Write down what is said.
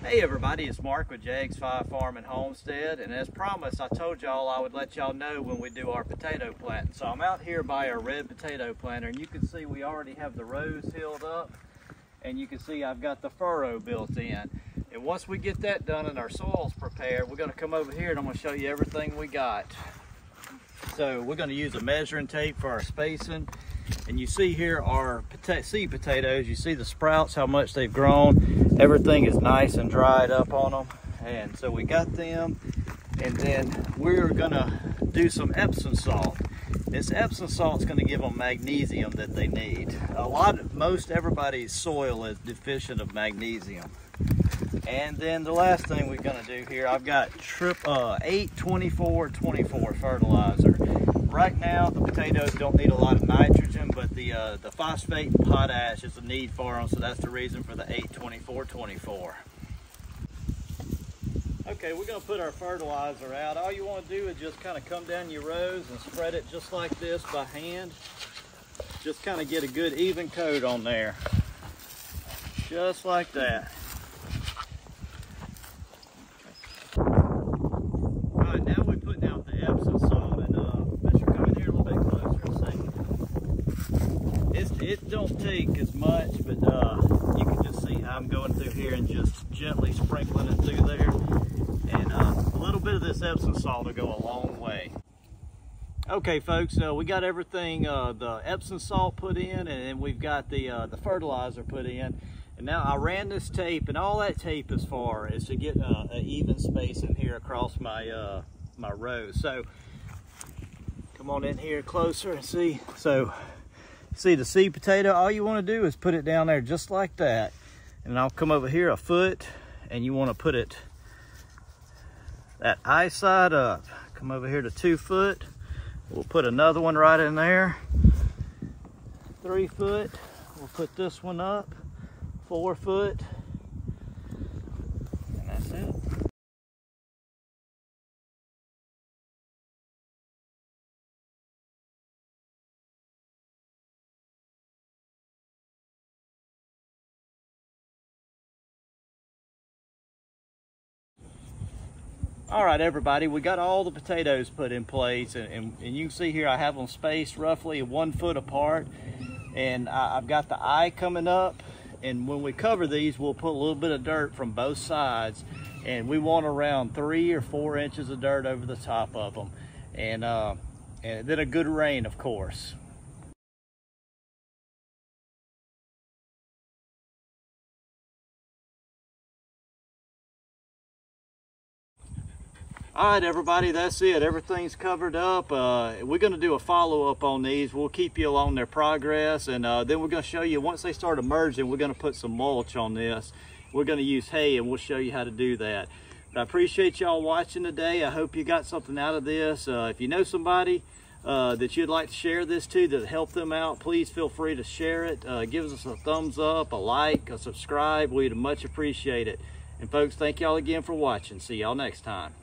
Hey everybody, it's Mark with Jags 5 Farm and Homestead, and as promised I told y'all I would let y'all know when we do our potato planting. So I'm out here by our red potato planter, and you can see we already have the rows tilled up, and you can see I've got the furrow built in. And once we get that done and our soil's prepared, we're going to come over here and I'm going to show you everything we got. So we're going to use a measuring tape for our spacing. And you see here our seed potatoes, you see the sprouts, how much they've grown. Everything is nice and dried up on them. And so we got them. And then we're gonna do some Epsom salt. This Epsom salt is gonna give them magnesium that they need. Most everybody's soil is deficient of magnesium. And then the last thing we're gonna do here, I've got 8-24-24 fertilizer. Right now, the potatoes don't need a lot of nitrogen, but the phosphate and potash is a need for them, so that's the reason for the 8-24-24. Okay, we're gonna put our fertilizer out. All you wanna do is just kind of come down your rows and spread it just like this by hand. Just kind of get a good even coat on there. Just like that. All right, now we're putting out the Epsom salt. It don't take as much, but you can just see how I'm going through here and just gently sprinkling it through there. And a little bit of this Epsom salt will go a long way. Okay, folks, we got everything, the Epsom salt put in, and we've got the fertilizer put in. And now I ran this tape, and all that tape is for is to get an even spacing here across my my rows. So come on in here closer and see. So see the seed potato, all you want to do is put it down there just like that. And I'll come over here a foot, and you want to put it that eye side up. Come over here to 2 foot. We'll put another one right in there. 3 foot. We'll put this one up. 4 foot. And that's it. All right, everybody, we got all the potatoes put in place, and you can see here I have them spaced roughly 1 foot apart, and I've got the eye coming up, and when we cover these, we'll put a little bit of dirt from both sides, and we want around 3 or 4 inches of dirt over the top of them, and then a good rain, of course. All right, everybody, that's it. Everything's covered up. We're going to do a follow-up on these. We'll keep you along their progress, and then we're going to show you, once they start emerging, we're going to put some mulch on this. We're going to use hay, and we'll show you how to do that. But I appreciate y'all watching today. I hope you got something out of this. If you know somebody that you'd like to share this to that help them out, please feel free to share it. Give us a thumbs up, a like, a subscribe. We'd much appreciate it. And folks, thank y'all again for watching. See y'all next time.